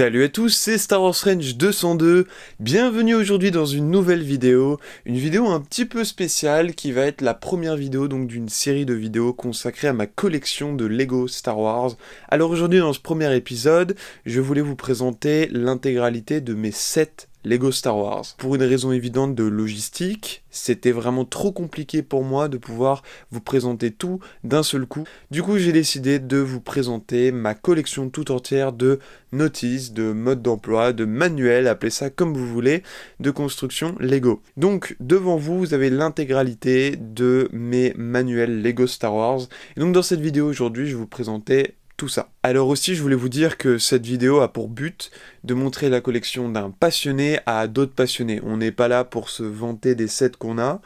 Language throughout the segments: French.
Salut à tous, c'est Star Wars Range 202, bienvenue aujourd'hui dans une nouvelle vidéo, une vidéo un petit peu spéciale qui va être la première vidéo donc d'une série de vidéos consacrée à ma collection de Lego Star Wars. Alors aujourd'hui dans ce premier épisode, je voulais vous présenter l'intégralité de mes 7 Lego Star Wars. Pour une raison évidente de logistique, c'était vraiment trop compliqué pour moi de pouvoir vous présenter tout d'un seul coup. Du coup, j'ai décidé de vous présenter ma collection tout entière de notices, de modes d'emploi, de manuels, appelez ça comme vous voulez, de construction Lego. Donc, devant vous, vous avez l'intégralité de mes manuels Lego Star Wars. Et donc, dans cette vidéo aujourd'hui, je vais vous présenter tout ça. Alors aussi, je voulais vous dire que cette vidéo a pour but de montrer la collection d'un passionné à d'autres passionnés. On n'est pas là pour se vanter des sets qu'on a,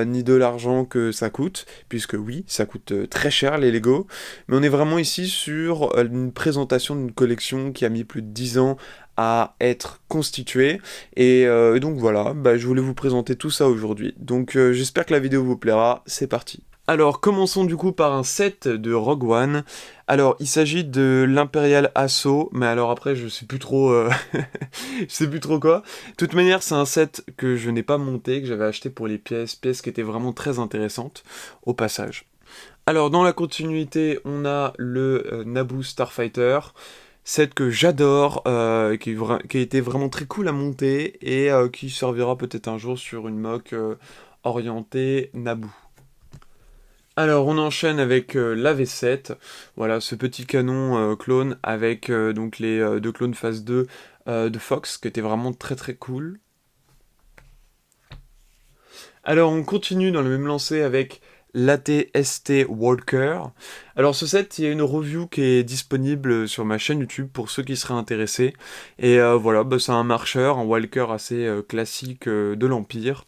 ni de l'argent que ça coûte, puisque oui, ça coûte très cher les Lego, mais on est vraiment ici sur une présentation d'une collection qui a mis plus de 10 ans à être constituée, et donc voilà, je voulais vous présenter tout ça aujourd'hui. Donc j'espère que la vidéo vous plaira, c'est parti. Alors, commençons du coup par un set de Rogue One. Alors, il s'agit de l'Imperial Assault, mais alors après, je sais plus trop, je sais plus trop quoi. De toute manière, c'est un set que je n'ai pas monté, que j'avais acheté pour les pièces qui étaient vraiment très intéressantes, au passage. Alors, dans la continuité, on a le Naboo Starfighter, set que j'adore, qui a été vraiment très cool à monter, et qui servira peut-être un jour sur une mock orientée Naboo. Alors on enchaîne avec la V7, voilà ce petit canon clone avec donc les deux clones phase 2 de Fox qui était vraiment très très cool. Alors on continue dans le même lancé avec l'AT-ST Walker. Alors ce set, il y a une review qui est disponible sur ma chaîne YouTube pour ceux qui seraient intéressés. Et voilà, c'est un marcheur, un Walker assez classique de l'Empire.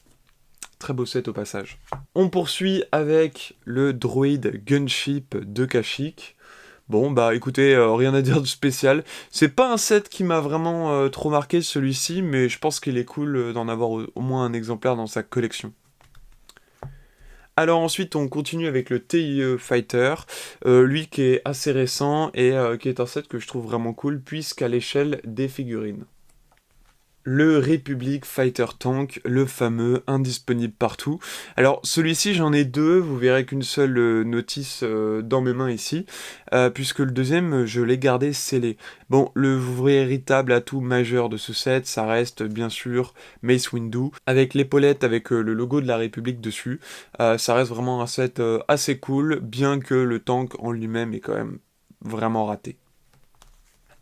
Très beau set au passage. On poursuit avec le droid Gunship de Kashyyyk. Bon, écoutez, rien à dire de spécial. C'est pas un set qui m'a vraiment trop marqué celui-ci, mais je pense qu'il est cool d'en avoir au moins un exemplaire dans sa collection. Alors ensuite, on continue avec le TIE Fighter, lui qui est assez récent et qui est un set que je trouve vraiment cool, puisqu'à l'échelle des figurines. Le Republic Fighter Tank, le fameux, indisponible partout. Alors celui-ci j'en ai deux, vous verrez qu'une seule notice dans mes mains ici, puisque le deuxième je l'ai gardé scellé. Bon, le véritable atout majeur de ce set, ça reste bien sûr Mace Windu, avec l'épaulette avec le logo de la République dessus. Ça reste vraiment un set assez cool, bien que le tank en lui-même est quand même vraiment raté.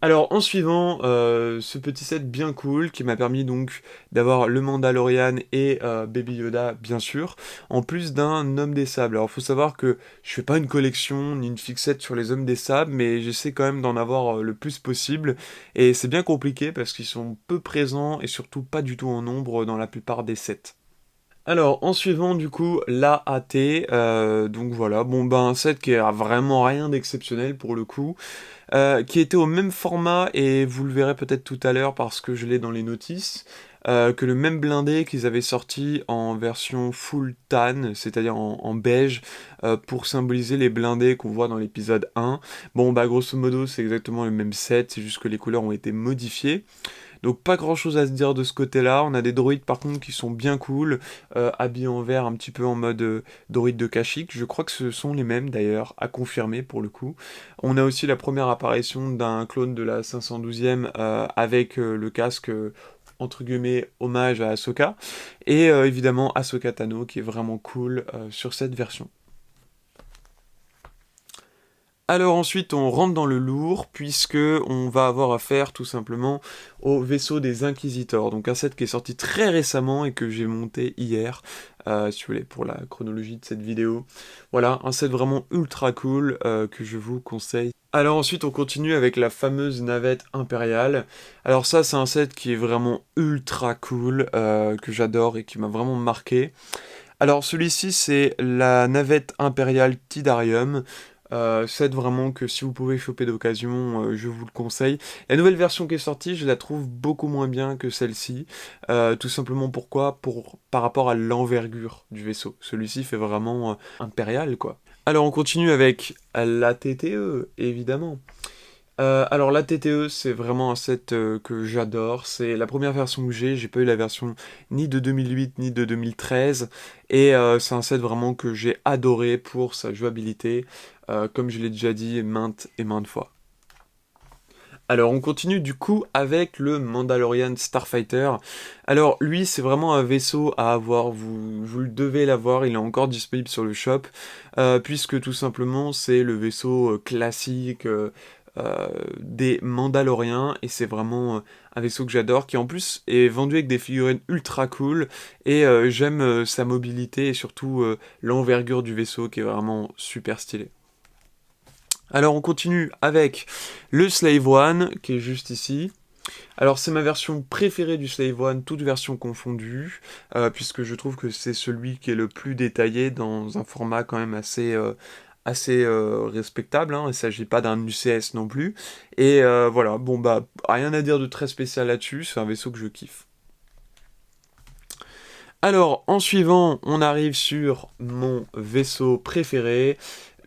Alors en suivant, ce petit set bien cool qui m'a permis donc d'avoir le Mandalorian et Baby Yoda bien sûr, en plus d'un homme des sables. Alors faut savoir que je fais pas une collection ni une fixette sur les hommes des sables, mais j'essaie quand même d'en avoir le plus possible, et c'est bien compliqué parce qu'ils sont peu présents et surtout pas du tout en nombre dans la plupart des sets. Alors, en suivant du coup l'AAT, donc voilà, un set qui a vraiment rien d'exceptionnel pour le coup, qui était au même format, et vous le verrez peut-être tout à l'heure parce que je l'ai dans les notices, que le même blindé qu'ils avaient sorti en version full tan, c'est-à-dire en beige, pour symboliser les blindés qu'on voit dans l'épisode 1. Bon, grosso modo, c'est exactement le même set, c'est juste que les couleurs ont été modifiées. Donc pas grand chose à se dire de ce côté-là. On a des droïdes par contre qui sont bien cool, habillés en vert, un petit peu en mode droïde de Kashyyyk. Je crois que ce sont les mêmes d'ailleurs, à confirmer pour le coup. On a aussi la première apparition d'un clone de la 512e avec le casque entre guillemets hommage à Ahsoka. Et évidemment Ahsoka Tano qui est vraiment cool sur cette version. Alors ensuite on rentre dans le lourd, puisque on va avoir affaire tout simplement au vaisseau des Inquisitors, donc un set qui est sorti très récemment et que j'ai monté hier, si vous voulez, pour la chronologie de cette vidéo. Voilà, un set vraiment ultra cool que je vous conseille. Alors ensuite on continue avec la fameuse navette impériale. Alors ça c'est un set qui est vraiment ultra cool, que j'adore et qui m'a vraiment marqué. Alors celui-ci c'est la navette impériale Tidarium. Set vraiment que si vous pouvez choper d'occasion, je vous le conseille. La nouvelle version qui est sortie, je la trouve beaucoup moins bien que celle-ci. Tout simplement pourquoi par rapport à l'envergure du vaisseau. Celui-ci fait vraiment impérial, quoi. Alors on continue avec la TTE, évidemment. Alors la TTE, c'est vraiment un set que j'adore. C'est la première version que j'ai pas eu la version ni de 2008 ni de 2013. Et c'est un set vraiment que j'ai adoré pour sa jouabilité, comme je l'ai déjà dit maintes et maintes fois. Alors on continue du coup avec le Mandalorian Starfighter. Alors lui c'est vraiment un vaisseau à avoir, vous le devez l'avoir, il est encore disponible sur le shop, puisque tout simplement c'est le vaisseau classique des Mandaloriens, et c'est vraiment un vaisseau que j'adore, qui en plus est vendu avec des figurines ultra cool, et j'aime sa mobilité et surtout l'envergure du vaisseau qui est vraiment super stylé. Alors on continue avec le Slave One, qui est juste ici. Alors c'est ma version préférée du Slave One, toutes versions confondues, puisque je trouve que c'est celui qui est le plus détaillé dans un format quand même assez respectable, hein. Il ne s'agit pas d'un UCS non plus. Et voilà, bon bah rien à dire de très spécial là-dessus, c'est un vaisseau que je kiffe. Alors, en suivant, on arrive sur mon vaisseau préféré,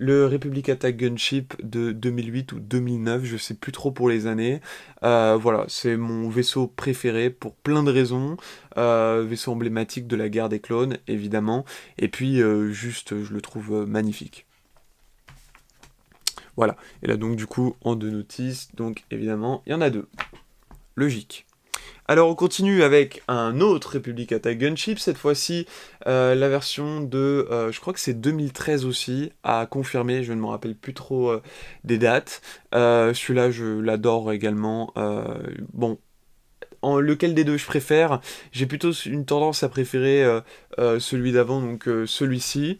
le Republic Attack Gunship de 2008 ou 2009, je sais plus trop pour les années. Voilà, c'est mon vaisseau préféré pour plein de raisons. Vaisseau emblématique de la guerre des clones, évidemment. Et puis, juste, je le trouve magnifique. Voilà. Et là, donc, du coup, en deux notices, donc, évidemment, il y en a deux. Logique. Alors on continue avec un autre Republic Attack Gunship, cette fois-ci la version de, je crois que c'est 2013 aussi, à confirmer, je ne me rappelle plus trop des dates. Celui-là je l'adore également. Bon, lequel des deux je préfère? J'ai plutôt une tendance à préférer celui d'avant, donc celui-ci.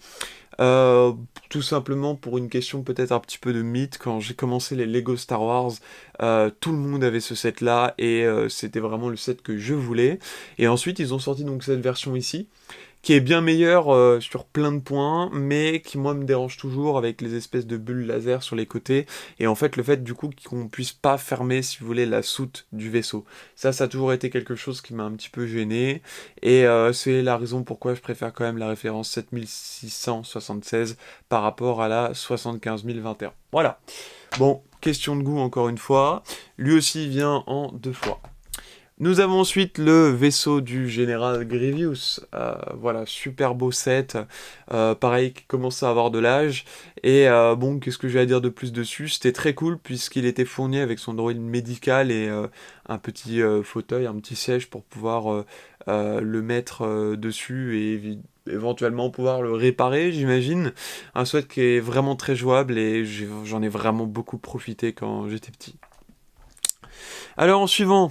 Euh, Tout simplement pour une question peut-être un petit peu de mythe, quand j'ai commencé les Lego Star Wars, tout le monde avait ce set là et c'était vraiment le set que je voulais. Et ensuite ils ont sorti donc cette version ici, qui est bien meilleure sur plein de points, mais qui moi me dérange toujours avec les espèces de bulles laser sur les côtés, et en fait le fait du coup qu'on puisse pas fermer, si vous voulez, la soute du vaisseau. Ça a toujours été quelque chose qui m'a un petit peu gêné, et c'est la raison pourquoi je préfère quand même la référence 7676 par rapport à la 75021. Voilà. Bon, question de goût encore une fois. Lui aussi vient en deux fois. Nous avons ensuite le vaisseau du général Grievous. Voilà, super beau set. Pareil, qui commence à avoir de l'âge. Et bon, qu'est-ce que j'ai à dire de plus dessus? C'était très cool puisqu'il était fourni avec son droïde médical et un petit fauteuil, un petit siège pour pouvoir le mettre dessus et éventuellement pouvoir le réparer, j'imagine. Un set qui est vraiment très jouable et j'en ai vraiment beaucoup profité quand j'étais petit. Alors en suivant,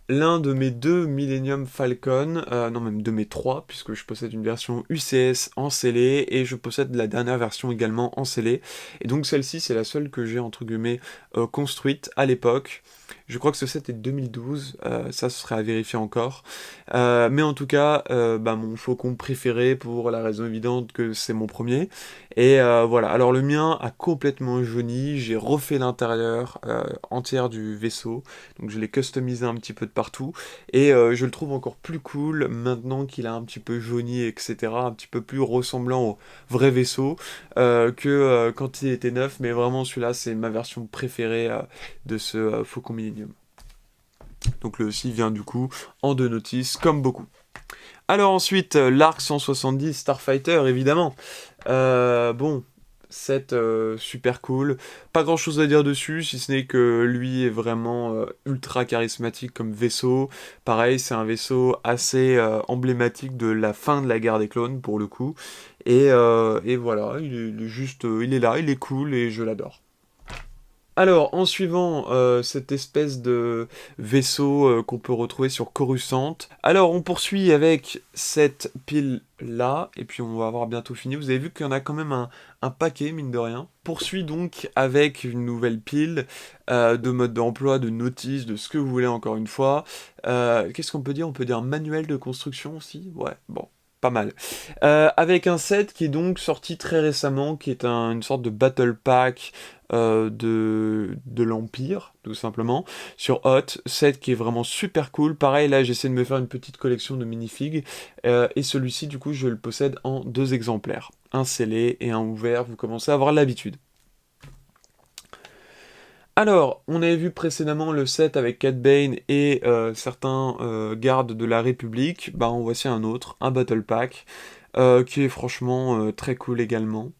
l'un de mes deux Millennium Falcon, non même de mes trois, puisque je possède une version UCS en scellé, et je possède la dernière version également en scellé, et donc celle-ci c'est la seule que j'ai entre guillemets construite à l'époque. Je crois que ce set est de 2012, ça ce serait à vérifier encore. Mais en tout cas, mon faucon préféré pour la raison évidente que c'est mon premier. Et voilà, alors le mien a complètement jauni, j'ai refait l'intérieur entière du vaisseau, donc je l'ai customisé un petit peu de partout, et je le trouve encore plus cool maintenant qu'il a un petit peu jauni, etc., un petit peu plus ressemblant au vrai vaisseau que quand il était neuf, mais vraiment celui-là c'est ma version préférée de ce Faucon Millennium. Donc le aussi vient du coup en deux notices, comme beaucoup. Alors ensuite, l'Arc 170 Starfighter, évidemment. Bon, set super cool. Pas grand chose à dire dessus, si ce n'est que lui est vraiment ultra charismatique comme vaisseau. Pareil, c'est un vaisseau assez emblématique de la fin de la guerre des clones, pour le coup. Et voilà, il est juste, il est là, il est cool et je l'adore. Alors, en suivant cette espèce de vaisseau qu'on peut retrouver sur Coruscant, alors on poursuit avec cette pile-là, et puis on va avoir bientôt fini. Vous avez vu qu'il y en a quand même un paquet, mine de rien. Poursuit donc avec une nouvelle pile de mode d'emploi, de notices, de ce que vous voulez encore une fois. Qu'est-ce qu'on peut dire? On peut dire manuel de construction aussi? Ouais, bon. Pas mal. Avec un set qui est donc sorti très récemment, qui est une sorte de battle pack de l'Empire, tout simplement, sur Hot, set qui est vraiment super cool. Pareil, là, j'essaie de me faire une petite collection de minifigs, et celui-ci, du coup, je le possède en deux exemplaires. Un scellé et un ouvert, vous commencez à avoir l'habitude. Alors, on avait vu précédemment le set avec Cad Bane et certains gardes de la République. Bah, en voici un autre, un Battle Pack, qui est franchement très cool également.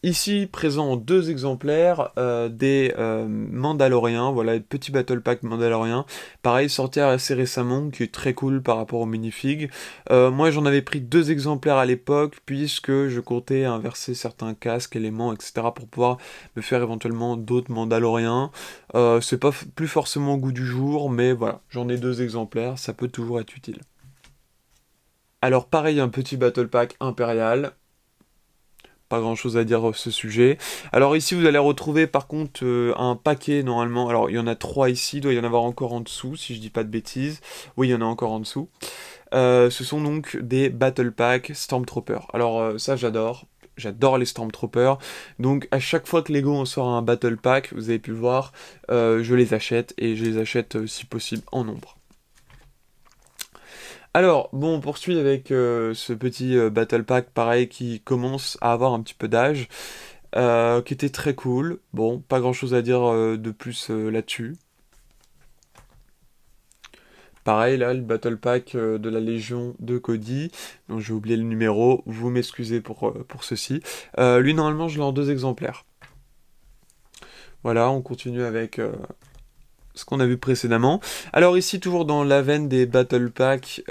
Ici, présent en deux exemplaires des Mandaloriens, voilà, petit Battle Pack Mandalorien, pareil, sorti assez récemment, qui est très cool par rapport aux minifigs. Moi, j'en avais pris deux exemplaires à l'époque, puisque je comptais inverser certains casques, éléments, etc., pour pouvoir me faire éventuellement d'autres Mandaloriens. C'est pas plus forcément au goût du jour, mais voilà, j'en ai deux exemplaires, ça peut toujours être utile. Alors pareil, un petit Battle Pack Impérial, pas grand chose à dire à ce sujet. Alors ici vous allez retrouver par contre un paquet normalement, alors il y en a 3 ici, il doit y en avoir encore en dessous si je dis pas de bêtises, oui il y en a encore en dessous. Ce sont donc des Battle Pack Stormtrooper. Alors ça j'adore les Stormtroopers, donc à chaque fois que Lego en sort un Battle Pack, vous avez pu le voir, je les achète et je les achète si possible en nombre. Alors, bon, on poursuit avec ce petit Battle Pack, pareil, qui commence à avoir un petit peu d'âge, qui était très cool. Bon, pas grand-chose à dire de plus là-dessus. Pareil, là, le Battle Pack de la Légion de Cody, donc j'ai oublié le numéro, vous m'excusez pour ceci. Lui, normalement, je l'ai en deux exemplaires. Voilà, on continue avec ce qu'on a vu précédemment. Alors ici, toujours dans la veine des Battle Pack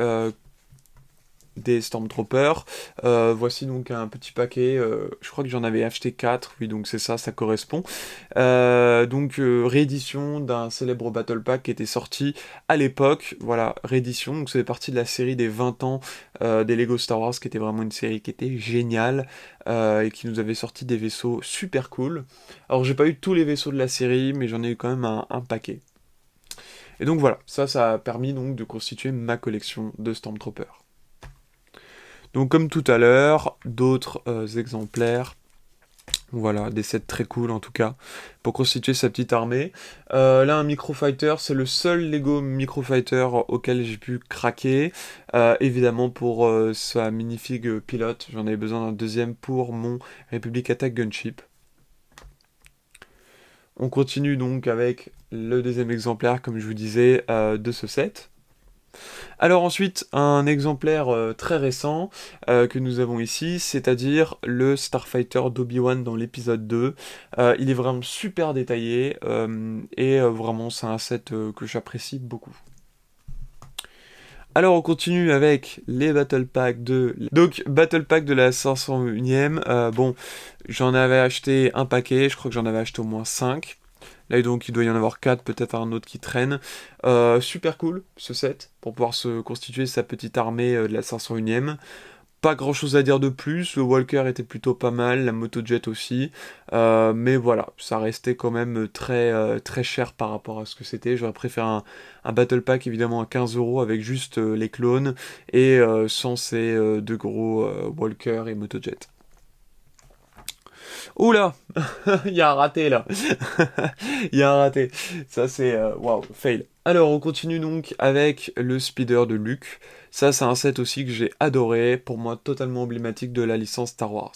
des Stormtroopers. Voici donc un petit paquet, je crois que j'en avais acheté 4, oui donc c'est ça, ça correspond. Réédition d'un célèbre Battle Pack qui était sorti à l'époque, voilà, réédition, donc c'est partie de la série des 20 ans des Lego Star Wars, qui était vraiment une série qui était géniale, et qui nous avait sorti des vaisseaux super cool. Alors j'ai pas eu tous les vaisseaux de la série, mais j'en ai eu quand même un paquet. Et donc voilà, ça a permis donc de constituer ma collection de Stormtroopers. Donc comme tout à l'heure, d'autres exemplaires, voilà, des sets très cool en tout cas, pour constituer sa petite armée. Là, un Microfighter, c'est le seul Lego Microfighter auquel j'ai pu craquer. Évidemment pour sa minifig pilote, j'en avais besoin d'un deuxième pour mon Republic Attack Gunship. On continue donc avec le deuxième exemplaire, comme je vous disais, de ce set. Alors ensuite, un exemplaire très récent que nous avons ici, c'est-à-dire le Starfighter d'Obi-Wan dans l'épisode 2. Il est vraiment super détaillé et vraiment c'est un set que j'apprécie beaucoup. Alors on continue avec les Battle Pack de... Donc Battle Pack de la 501ème, bon, j'en avais acheté un paquet, je crois que j'en avais acheté au moins 5. Là, donc, il doit y en avoir 4, peut-être un autre qui traîne. Super cool, ce set, pour pouvoir se constituer sa petite armée de la 501ème. Pas grand-chose à dire de plus, le Walker était plutôt pas mal, la Motojet aussi. Mais voilà, ça restait quand même très cher par rapport à ce que c'était. J'aurais préféré un Battle Pack, évidemment, à 15€ avec juste les clones et sans ces deux gros Walker et Motojet. Oula, il y a un raté là. Il y a un raté. Ça c'est waouh, fail. Alors on continue donc avec le speeder de Luke. Ça c'est un set aussi que j'ai adoré, pour moi totalement emblématique de la licence Star Wars.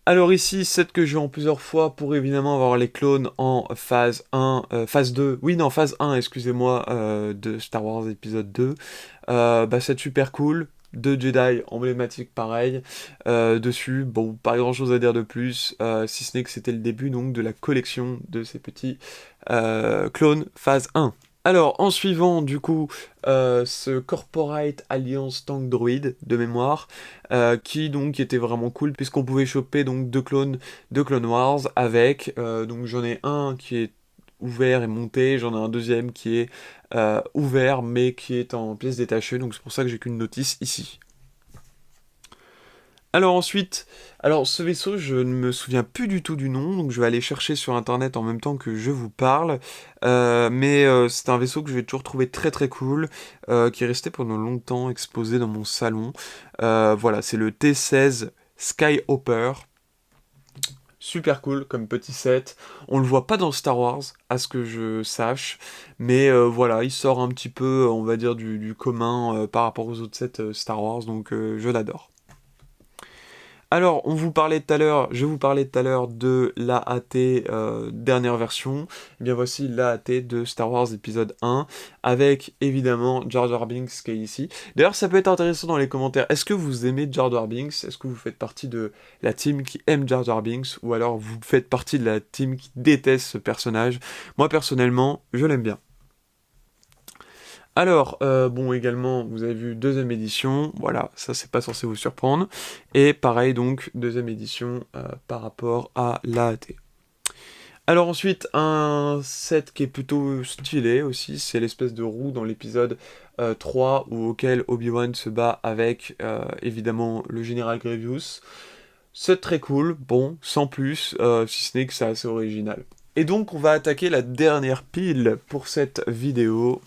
Alors ici, set que je vends plusieurs fois pour évidemment avoir les clones en phase 1, phase 2, oui non, phase 1, excusez-moi, de Star Wars épisode 2. Set super cool, deux Jedi emblématiques pareil, dessus, bon, pas grand chose à dire de plus, si ce n'est que c'était le début donc de la collection de ces petits clones phase 1. Alors, en suivant, du coup, ce Corporate Alliance Tank Droid de mémoire, qui donc était vraiment cool, puisqu'on pouvait choper donc deux clones de Clone Wars avec, donc j'en ai un qui est ouvert et monté, j'en ai un deuxième qui est ouvert, mais qui est en pièces détachées, donc c'est pour ça que j'ai qu'une notice ici. Alors ensuite, alors ce vaisseau, je ne me souviens plus du tout du nom, donc je vais aller chercher sur internet en même temps que je vous parle. C'est un vaisseau que je vais toujours trouver très cool, qui est resté pendant longtemps exposé dans mon salon. Voilà, c'est le T16 Skyhopper. Super cool comme petit set. On le voit pas dans Star Wars, à ce que je sache, mais voilà, il sort un petit peu, on va dire, du commun par rapport aux autres sets Star Wars, donc je l'adore. Alors, je vous parlais tout à l'heure de l'AAT dernière version. Eh bien voici l'AAT de Star Wars épisode 1, avec évidemment Jar Jar Binks qui est ici. D'ailleurs, ça peut être intéressant dans les commentaires. Est-ce que vous aimez Jar Jar Binks? Est-ce que vous faites partie de la team qui aime Jar Jar Binks? Ou alors vous faites partie de la team qui déteste ce personnage? Moi, personnellement, je l'aime bien. Alors, bon, également, vous avez vu deuxième édition, voilà, ça c'est pas censé vous surprendre, et pareil donc, deuxième édition par rapport à l'AAT. Alors ensuite, un set qui est plutôt stylé aussi, c'est l'espèce de roue dans l'épisode 3, auquel Obi-Wan se bat avec, évidemment, le général Grievous. C'est très cool, bon, sans plus, si ce n'est que c'est assez original. Et donc, on va attaquer la dernière pile pour cette vidéo,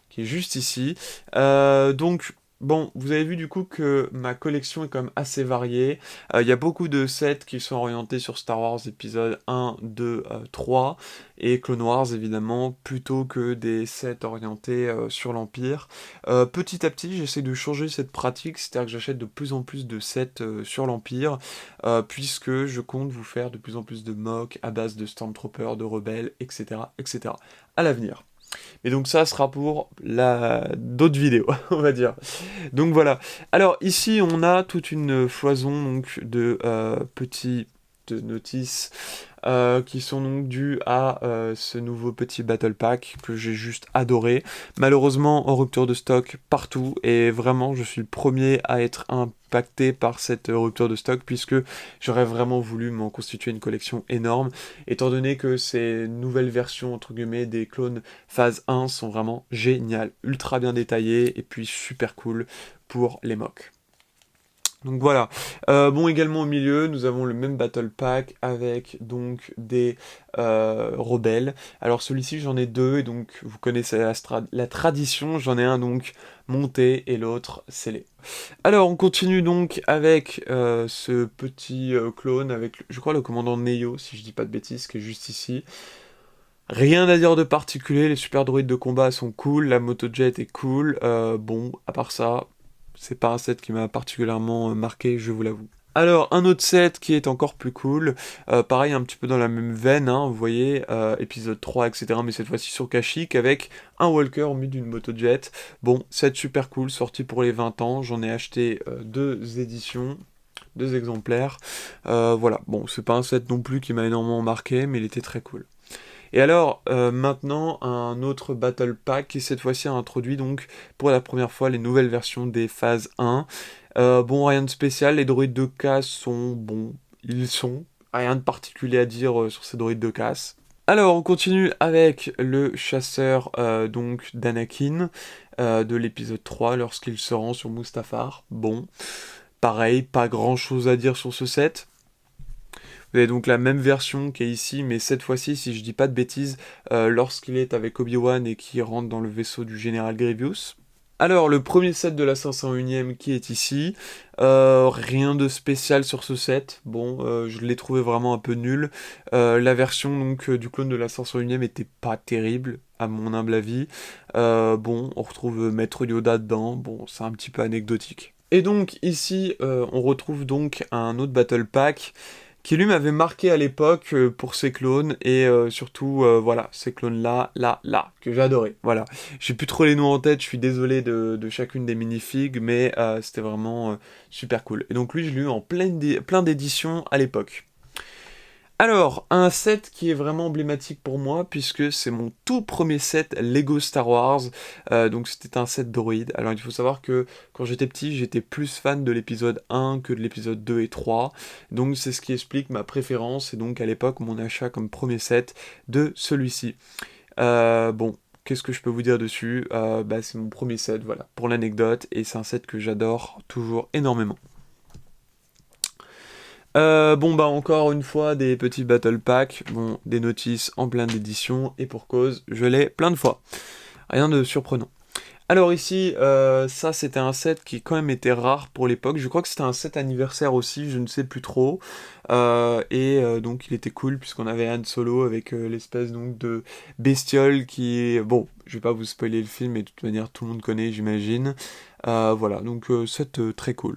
qui est juste ici. Donc, bon, vous avez vu du coup que ma collection est quand même assez variée. Il y a beaucoup de sets qui sont orientés sur Star Wars épisode 1, 2, 3 et Clone Wars évidemment, plutôt que des sets orientés sur l'Empire. Petit à petit, j'essaie de changer cette pratique, c'est-à-dire que j'achète de plus en plus de sets sur l'Empire, puisque je compte vous faire de plus en plus de mocks à base de Stormtroopers, de rebelles, etc., etc. à l'avenir. Et donc ça sera pour d'autres vidéos, on va dire. Donc voilà. Alors ici, on a toute une foison donc, de petites notices qui sont donc dues à ce nouveau petit Battle Pack que j'ai juste adoré. Malheureusement, en rupture de stock partout, et vraiment, je suis le premier à être impacté par cette rupture de stock, puisque j'aurais vraiment voulu m'en constituer une collection énorme, étant donné que ces nouvelles versions, entre guillemets, des clones phase 1 sont vraiment géniales, ultra bien détaillées, et puis super cool pour les mocks. Donc voilà. Bon, également au milieu, nous avons le même Battle Pack avec donc des rebelles. Alors celui-ci, j'en ai deux, et donc vous connaissez la tradition, j'en ai un donc monté et l'autre scellé. Alors on continue donc avec ce petit clone, avec je crois le commandant Neo, si je dis pas de bêtises, qui est juste ici. Rien à dire de particulier, les super droïdes de combat sont cool, la motojet est cool, bon, à part ça, c'est pas un set qui m'a particulièrement marqué, je vous l'avoue. Alors, un autre set qui est encore plus cool, pareil, un petit peu dans la même veine, hein, vous voyez, épisode 3, etc., mais cette fois-ci sur Kashyyyk, avec un Walker au milieu d'une motojet. Bon, set super cool, sorti pour les 20 ans, j'en ai acheté deux éditions, deux exemplaires. Voilà, bon, c'est pas un set non plus qui m'a énormément marqué, mais il était très cool. Et alors, maintenant, un autre Battle Pack qui cette fois-ci a introduit donc pour la première fois les nouvelles versions des phases 1. Bon, rien de spécial, les droïdes de casse sont bons, ils sont. Rien de particulier à dire sur ces droïdes de casse. Alors, on continue avec le chasseur donc d'Anakin de l'épisode 3 lorsqu'il se rend sur Mustafar. Bon, pareil, pas grand chose à dire sur ce set. Vous avez donc la même version qui est ici, mais cette fois-ci, si je dis pas de bêtises, lorsqu'il est avec Obi-Wan et qu'il rentre dans le vaisseau du général Grievous. Alors, le premier set de la 501e qui est ici, rien de spécial sur ce set, bon, je l'ai trouvé vraiment un peu nul. La version donc du clone de la 501e était pas terrible, à mon humble avis. Bon, on retrouve Maître Yoda dedans, bon, c'est un petit peu anecdotique. Et donc ici, on retrouve donc un autre Battle Pack, qui lui m'avait marqué à l'époque pour ses clones, et surtout, voilà, ces clones-là, là, que j'adorais, voilà. J'ai plus trop les noms en tête, je suis désolé de chacune des minifigs, mais c'était vraiment super cool. Et donc lui, je l'ai eu en plein d'éditions à l'époque. Alors, un set qui est vraiment emblématique pour moi, puisque c'est mon tout premier set Lego Star Wars, donc c'était un set droïde. Alors il faut savoir que quand j'étais petit, j'étais plus fan de l'épisode 1 que de l'épisode 2 et 3, donc c'est ce qui explique ma préférence, et donc à l'époque mon achat comme premier set de celui-ci. Bon, qu'est-ce que je peux vous dire dessus? Bah, c'est mon premier set, voilà, pour l'anecdote, et c'est un set que j'adore toujours énormément. Bon bah encore une fois des petits battle packs, bon des notices en plein d'édition, et pour cause, je l'ai plein de fois. Rien de surprenant. Alors ici, ça c'était un set qui quand même était rare pour l'époque, je crois que c'était un set anniversaire aussi, je ne sais plus trop, donc il était cool puisqu'on avait Han Solo avec l'espèce donc de bestiole qui est... Bon, je vais pas vous spoiler le film, mais de toute manière tout le monde connaît j'imagine. Voilà, donc set très cool.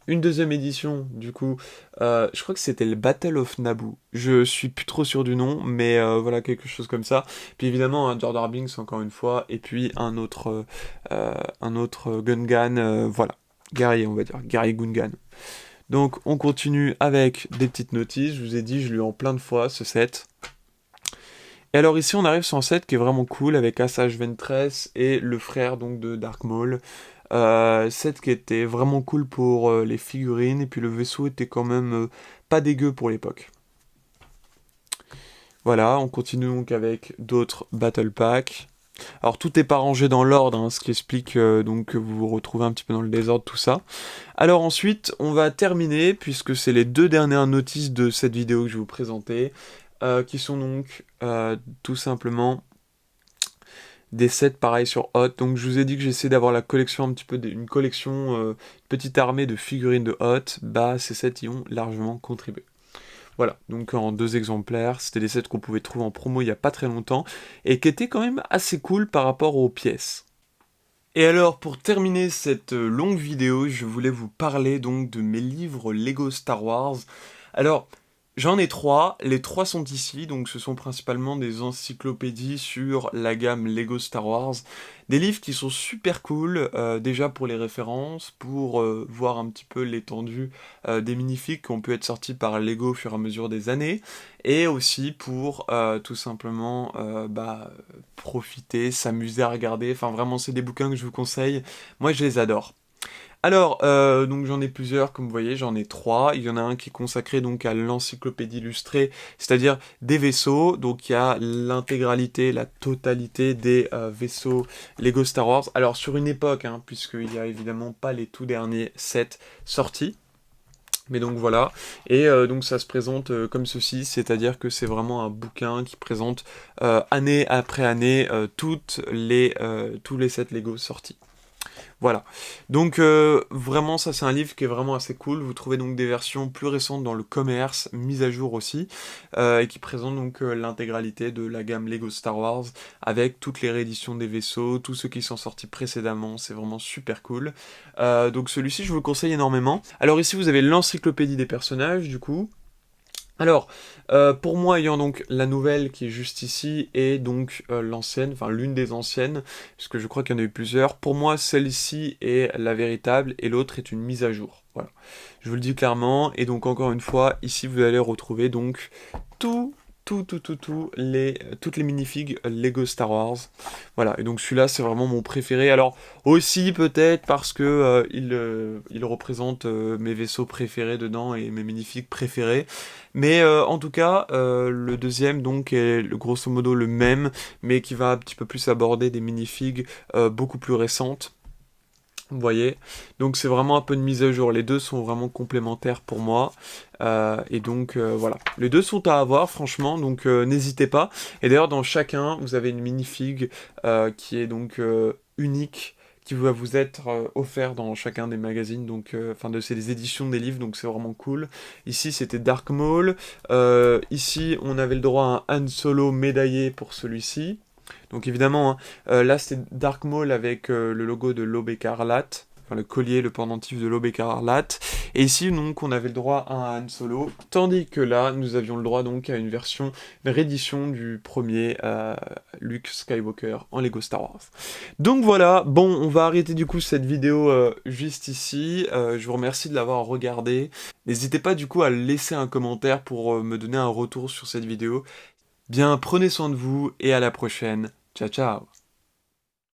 Une deuxième édition, du coup, je crois que c'était le Battle of Naboo. Je suis plus trop sûr du nom, mais voilà, quelque chose comme ça. Puis évidemment, un Jar Jar Binks, encore une fois, et puis un autre Gungan, voilà, guerrier, on va dire, guerrier Gungan. Donc, on continue avec des petites notices. Je vous ai dit, je l'ai eu en plein de fois, ce set. Et alors ici, on arrive sur un set qui est vraiment cool, avec Asajj Ventress et le frère donc de Dark Maul. Set qui était vraiment cool pour les figurines, et puis le vaisseau était quand même pas dégueu pour l'époque. Voilà, on continue donc avec d'autres Battle Packs. Alors tout n'est pas rangé dans l'ordre, hein, ce qui explique donc que vous vous retrouvez un petit peu dans le désordre, tout ça. Alors ensuite, on va terminer, puisque c'est les deux dernières notices de cette vidéo que je vais vous présenter, qui sont donc tout simplement des sets pareils sur Hot. Donc je vous ai dit que j'essaie d'avoir la collection un petit peu une collection, une petite armée de figurines de Hot. Bah ces sets y ont largement contribué. Voilà, donc en 2 exemplaires, c'était des sets qu'on pouvait trouver en promo il y a pas très longtemps et qui étaient quand même assez cool par rapport aux pièces. Et alors pour terminer cette longue vidéo, je voulais vous parler donc de mes livres Lego Star Wars. Alors j'en ai 3, les 3 sont ici, donc ce sont principalement des encyclopédies sur la gamme Lego Star Wars. Des livres qui sont super cool, déjà pour les références, pour voir un petit peu l'étendue des minifigs qui ont pu être sortis par Lego au fur et à mesure des années, et aussi pour tout simplement profiter, s'amuser à regarder. Enfin vraiment c'est des bouquins que je vous conseille, moi je les adore. Alors, donc j'en ai plusieurs, comme vous voyez, j'en ai 3. Il y en a un qui est consacré donc à l'encyclopédie illustrée, c'est-à-dire des vaisseaux. Donc il y a l'intégralité, la totalité des vaisseaux Lego Star Wars. Alors sur une époque, hein, puisqu'il n'y a évidemment pas les tout derniers sets sortis. Mais donc voilà, et donc ça se présente comme ceci, c'est-à-dire que c'est vraiment un bouquin qui présente année après année tous les sets Lego sortis. Voilà. Donc vraiment ça c'est un livre qui est vraiment assez cool. Vous trouvez donc des versions plus récentes dans le commerce, mises à jour aussi, et qui présentent donc l'intégralité de la gamme Lego Star Wars avec toutes les rééditions des vaisseaux, tous ceux qui sont sortis précédemment. C'est vraiment super cool. Donc celui-ci je vous le conseille énormément. Alors ici vous avez l'encyclopédie des personnages du coup. Alors, pour moi, ayant donc la nouvelle qui est juste ici, et donc l'ancienne, enfin l'une des anciennes, puisque je crois qu'il y en a eu plusieurs, pour moi, celle-ci est la véritable, et l'autre est une mise à jour. Voilà. Je vous le dis clairement, et donc encore une fois, ici vous allez retrouver donc tout toutes les minifigs Lego Star Wars. Voilà, et donc celui-là c'est vraiment mon préféré. Alors aussi peut-être parce que il représente mes vaisseaux préférés dedans et mes minifigs préférés. Mais en tout cas, le deuxième donc est grosso modo le même, mais qui va un petit peu plus aborder des minifigs beaucoup plus récentes. Vous voyez, donc c'est vraiment un peu de mise à jour, les deux sont vraiment complémentaires pour moi, et donc voilà, les deux sont à avoir franchement, donc n'hésitez pas, et d'ailleurs dans chacun vous avez une minifig qui est donc unique, qui va vous être offert dans chacun des magazines, donc c'est des éditions des livres, donc c'est vraiment cool. Ici c'était Dark Maul, ici on avait le droit à un Han Solo médaillé pour celui-ci. Donc évidemment, hein, là c'est Dark Maul avec le logo de l'Aube écarlate, enfin le collier, le pendentif de l'Aube écarlate. Et ici donc on avait le droit à un Han Solo, tandis que là nous avions le droit donc à une réédition du premier Luke Skywalker en Lego Star Wars. Donc voilà, bon on va arrêter du coup cette vidéo juste ici. Je vous remercie de l'avoir regardé. N'hésitez pas du coup à laisser un commentaire pour me donner un retour sur cette vidéo. Bien, prenez soin de vous et à la prochaine. Ciao ciao.